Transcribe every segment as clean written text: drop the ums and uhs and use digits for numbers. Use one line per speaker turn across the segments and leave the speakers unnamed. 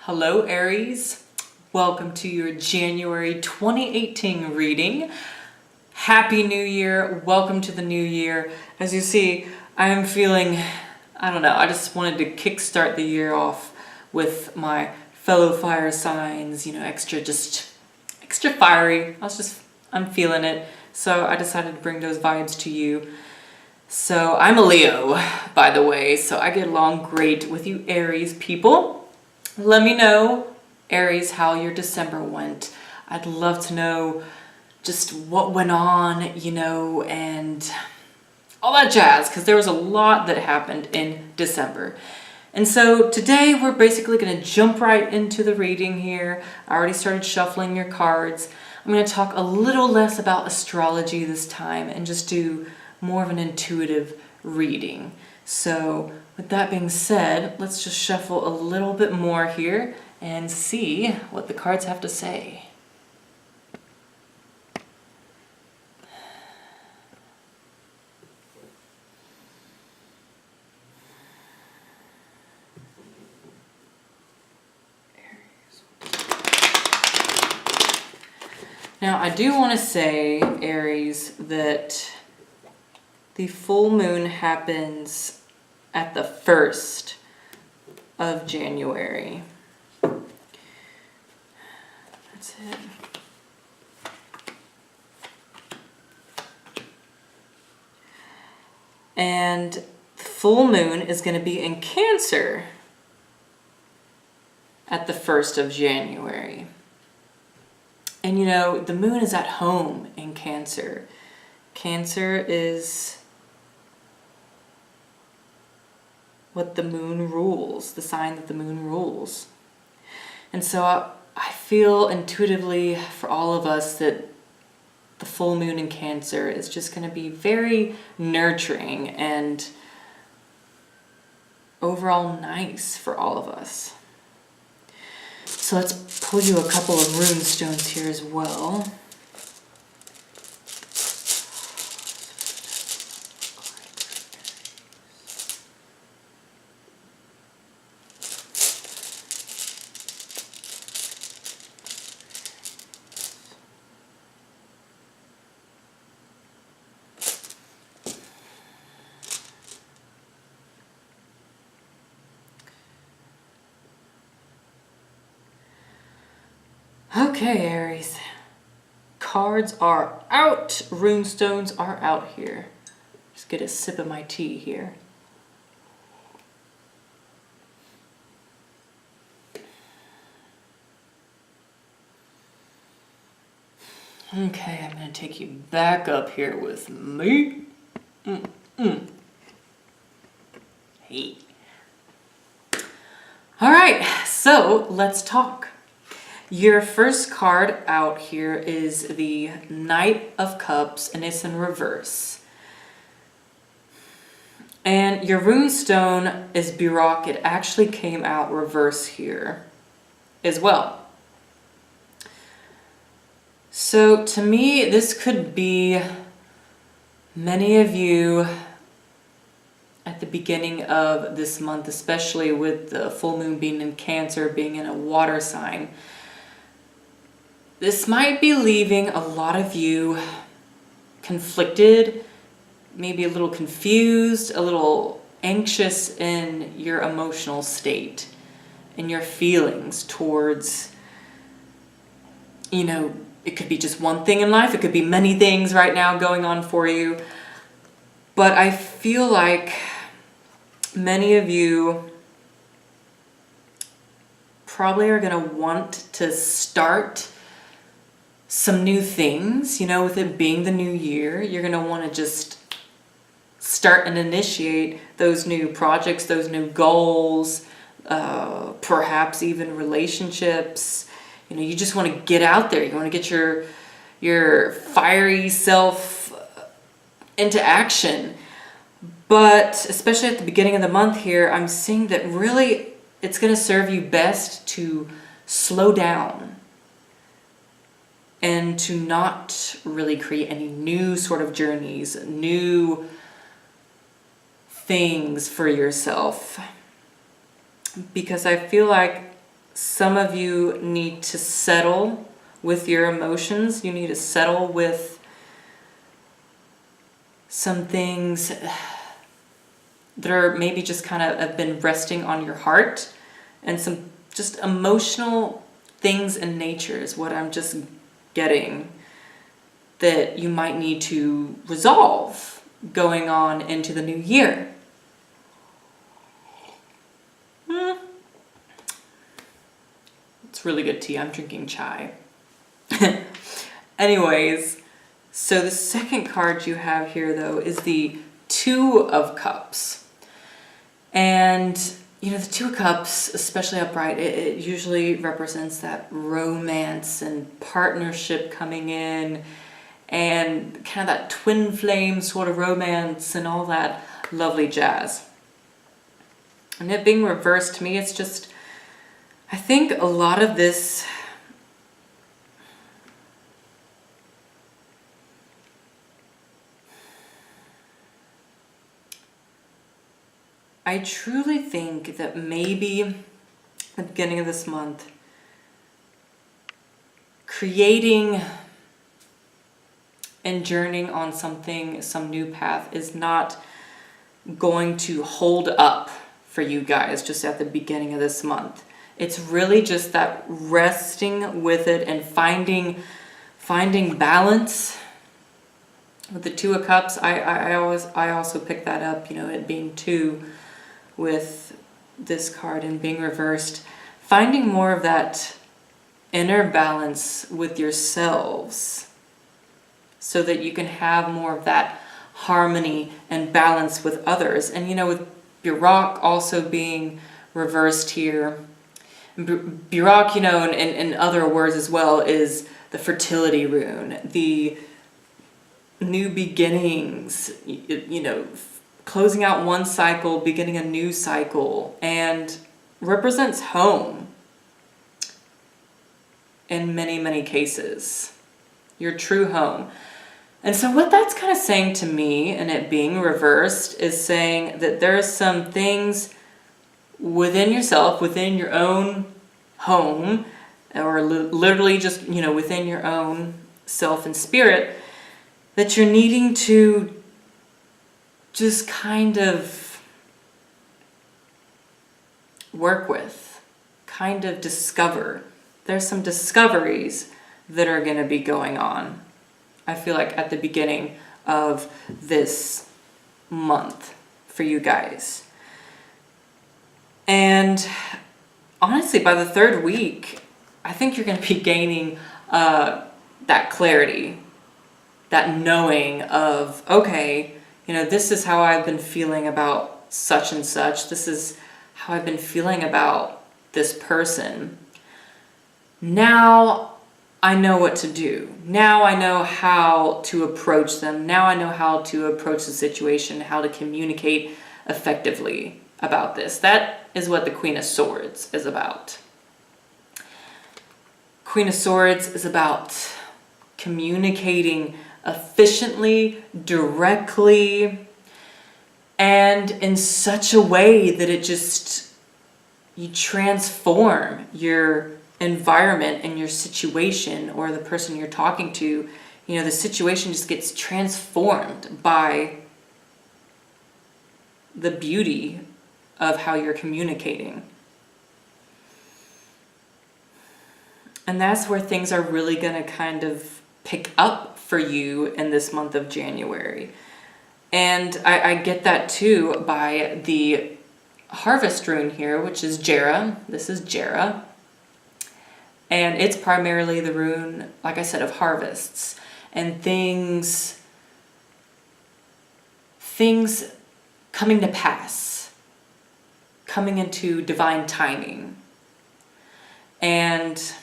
Hello Aries, welcome to your January 2018 reading. Happy New Year, welcome to the new year. As you see, I'm feeling, I just wanted to kickstart the year off with my fellow fire signs, extra fiery. I'm feeling it. So I decided to bring those vibes to you. So I'm a Leo, by the way, so I get along great with you Aries people. Let me know, Aries, how your December went. I'd love to know just what went on, and all that jazz, because there was a lot that happened in December. And so today we're basically going to jump right into the reading here. I already started shuffling your cards. I'm going to talk a little less about astrology this time and just do more of an intuitive reading. So with that being said, let's just shuffle a little bit more here and see what the cards have to say. Now I do want to say, Aries, that the full moon happens at the 1st of January. That's it. And the full moon is going to be in Cancer at the 1st of January. And the moon is at home in Cancer. Cancer is what the moon rules, the sign that the moon rules. And so I feel intuitively for all of us that the full moon in Cancer is just going to be very nurturing and overall nice for all of us. So let's pull you a couple of rune stones here as well. Okay, Aries. Cards are out. Rune stones are out here. Just get a sip of my tea here. Okay, I'm going to take you back up here with me. Hey. All right, so let's talk. Your first card out here is the Knight of Cups, and it's in reverse. And your rune stone is Birok. It actually came out reverse here as well. So to me, this could be many of you at the beginning of this month, especially with the full moon being in Cancer, being in a water sign. This might be leaving a lot of you conflicted, maybe a little confused, a little anxious in your emotional state, in your feelings towards, it could be just one thing in life, it could be many things right now going on for you. But I feel like many of you probably are going to want to start some new things, with it being the new year. You're going to want to just start and initiate those new projects, those new goals, perhaps even relationships. You just want to get out there. You want to get your fiery self into action. But especially at the beginning of the month here, I'm seeing that really it's going to serve you best to slow down and to not really create any new sort of journeys, new things for yourself. Because I feel like some of you need to settle with your emotions. You need to settle with some things that are maybe just kind of have been resting on your heart, and some just emotional things in nature is what I'm just getting that you might need to resolve going on into the new year. It's really good tea. I'm drinking chai. Anyways, so the second card you have here, though, is the Two of Cups. And, you know, the Two of Cups, especially upright, it usually represents that romance and partnership coming in, and kind of that twin flame sort of romance and all that lovely jazz. And it being reversed, to me, it's just, I think a lot of this I truly think that maybe at the beginning of this month, creating and journeying on something, some new path, is not going to hold up for you guys just at the beginning of this month. It's really just that resting with it and finding balance. With the Two of Cups, I also pick that up, you know, it being two with this card and being reversed. Finding more of that inner balance with yourselves so that you can have more of that harmony and balance with others. And, you know, with Burak also being reversed here, Burak, you know, in other words as well, is the fertility rune, the new beginnings, you know, closing out one cycle, beginning a new cycle, and represents home in many, many cases. Your true home. And so what that's kind of saying to me, and it being reversed, is saying that there are some things within yourself, within your own home, or literally just, you know, within your own self and spirit, that you're needing to just kind of work with, kind of discover. There's some discoveries that are going to be going on, I feel like, at the beginning of this month for you guys. And honestly, by the third week, I think you're going to be gaining that clarity, that knowing of, okay, you know, this is how I've been feeling about such and such. This is how I've been feeling about this person. Now I know what to do. Now I know how to approach them. Now I know how to approach the situation, how to communicate effectively about this. That is what the Queen of Swords is about. Queen of Swords is about communicating efficiently, directly, and in such a way that it just, you transform your environment and your situation, or the person you're talking to. You know, the situation just gets transformed by the beauty of how you're communicating. And that's where things are really going to kind of pick up for you in this month of January. And I get that too by the harvest rune here, which is Jera. This is Jera. And it's primarily the rune, like I said, of harvests and things coming to pass, coming into divine timing, and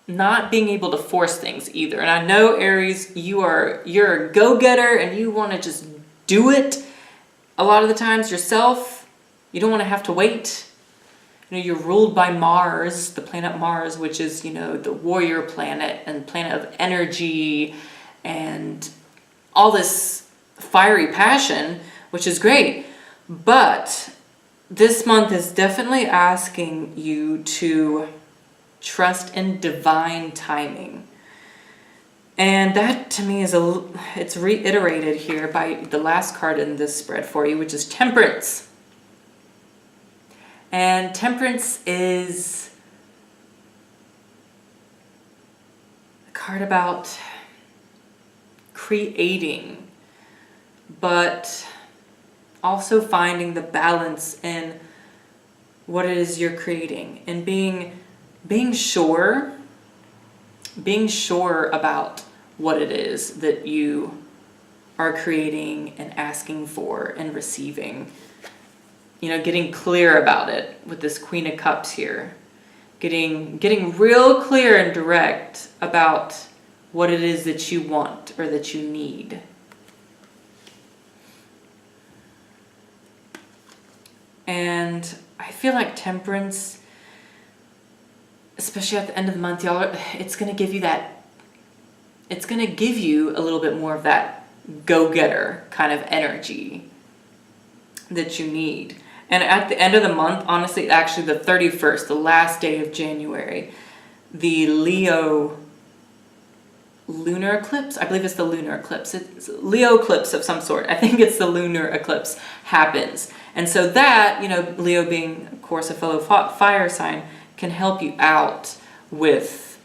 not being able to force things either. And I know, Aries, you're a go-getter and you want to just do it a lot of the times yourself. You don't want to have to wait. You know, you're ruled by Mars, the planet Mars, which is, you know, the warrior planet and planet of energy and all this fiery passion, which is great. But this month is definitely asking you to trust in divine timing. And that to me is it's reiterated here by the last card in this spread for you, which is Temperance. And Temperance is a card about creating, but also finding the balance in what it is you're creating, and being sure about what it is that you are creating and asking for and receiving. You know, getting clear about it with this Queen of Cups here. Getting real clear and direct about what it is that you want or that you need. And I feel like Temperance, especially at the end of the month, y'all, it's going to give you a little bit more of that go-getter kind of energy that you need. And at the end of the month, honestly, actually the 31st, the last day of January, the Leo lunar eclipse, I believe it's the lunar eclipse, it's Leo eclipse of some sort, I think it's the lunar eclipse, happens. And so that, you know, Leo being, of course, a fellow fire sign, can help you out with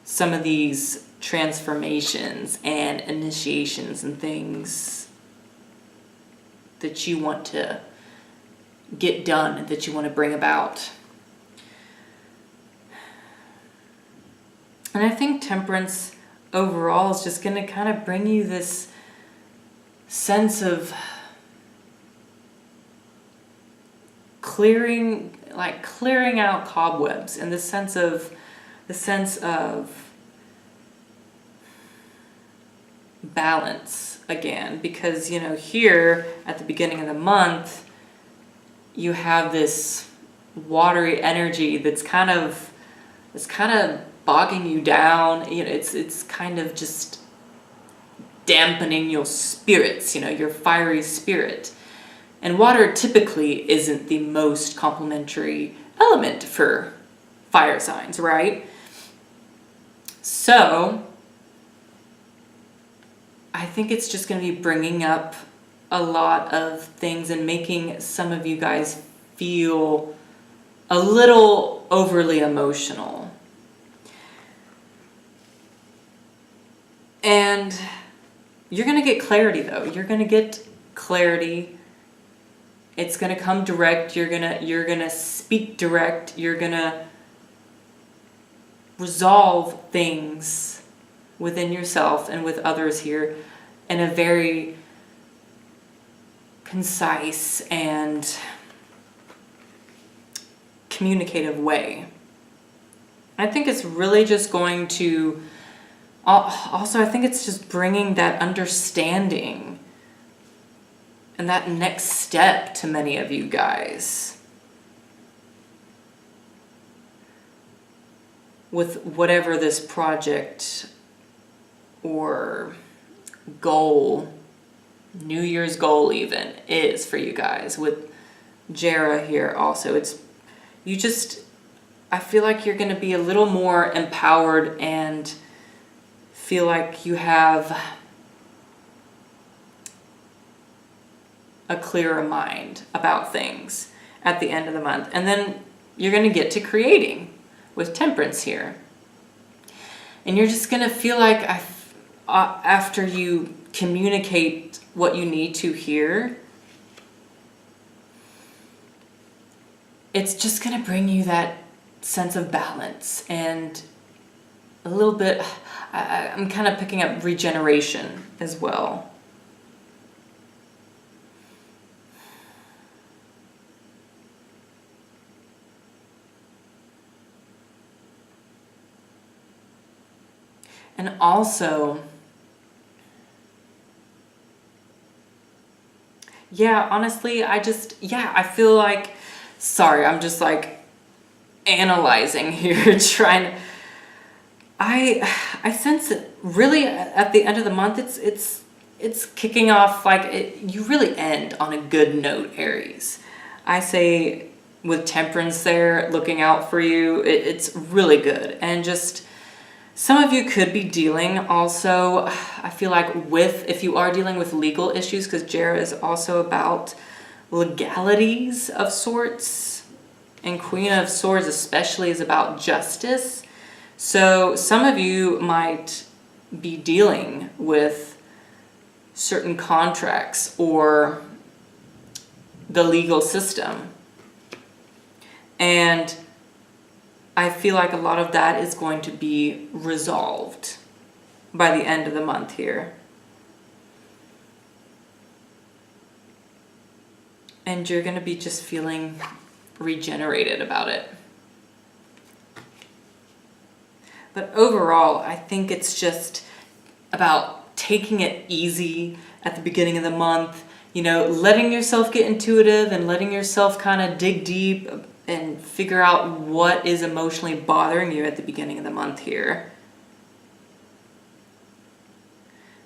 some of these transformations and initiations and things that you want to get done, that you want to bring about. And I think Temperance overall is just going to kind of bring you this sense of clearing out cobwebs, and the sense of balance again, because, you know, here at the beginning of the month you have this watery energy that's kind of bogging you down. You know, it's kind of just dampening your spirits, you know, your fiery spirit. And water typically isn't the most complementary element for fire signs, right? So I think it's just going to be bringing up a lot of things and making some of you guys feel a little overly emotional. And you're going to get clarity, though. You're going to get clarity. It's going to come direct. You're going to speak direct. You're going to resolve things within yourself and with others here in a very concise and communicative way. I think it's really just going to also, I think it's just bringing that understanding and that next step to many of you guys with whatever this project or goal, New Year's goal even, is for you guys. With Jera here also, I feel like you're going to be a little more empowered and feel like you have a clearer mind about things at the end of the month. And then you're going to get to creating with Temperance here. And you're just going to feel like after you communicate what you need to here, it's just going to bring you that sense of balance and a little bit, I'm kind of picking up regeneration as well. And also, yeah, honestly, I feel like, sorry, I'm just like analyzing here, trying to, I sense it really at the end of the month, it's kicking off like you really end on a good note, Aries. I say with Temperance there looking out for you, it's really good. And just some of you could be dealing also, I feel like if you are dealing with legal issues, because Jera is also about legalities of sorts, and Queen of Swords especially is about justice. So some of you might be dealing with certain contracts or the legal system. And I feel like a lot of that is going to be resolved by the end of the month here. And you're going to be just feeling regenerated about it. But overall, I think it's just about taking it easy at the beginning of the month, you know, letting yourself get intuitive and letting yourself kind of dig deep and figure out what is emotionally bothering you at the beginning of the month here.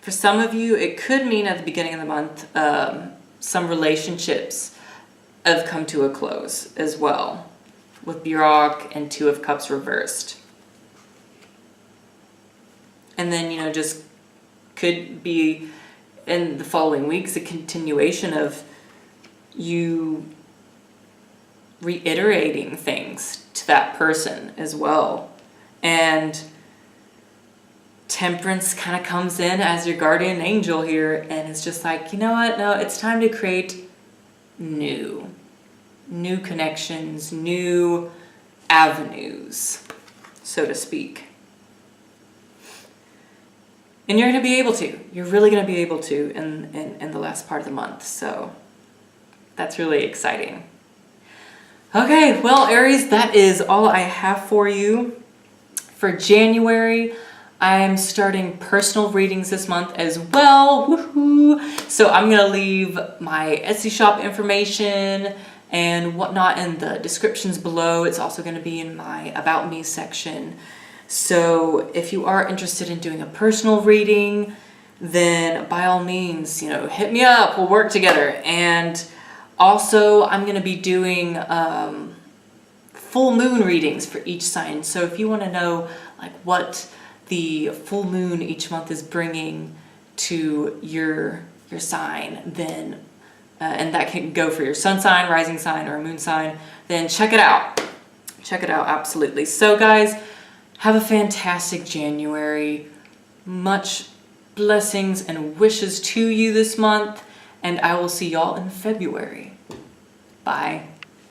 For some of you, it could mean at the beginning of the month, some relationships have come to a close as well, with Bjork and Two of Cups reversed. And then, you know, just could be in the following weeks a continuation of you reiterating things to that person as well. And Temperance kind of comes in as your guardian angel here, and it's just like, you know what? No, it's time to create new connections, new avenues, so to speak. And you're going to be able to. You're really going to be able to in the last part of the month. So that's really exciting. Okay, well, Aries, that is all I have for you for January. I'm starting personal readings this month as well. Woohoo! So I'm going to leave my Etsy shop information and whatnot in the descriptions below. It's also going to be in my About Me section. So if you are interested in doing a personal reading, then by all means, you know, hit me up. We'll work together. And also, I'm going to be doing full moon readings for each sign. So if you want to know like what the full moon each month is bringing to your sign, then and that can go for your sun sign, rising sign, or moon sign, then check it out. Check it out, absolutely. So guys, have a fantastic January. Much blessings and wishes to you this month, and I will see y'all in February. Bye.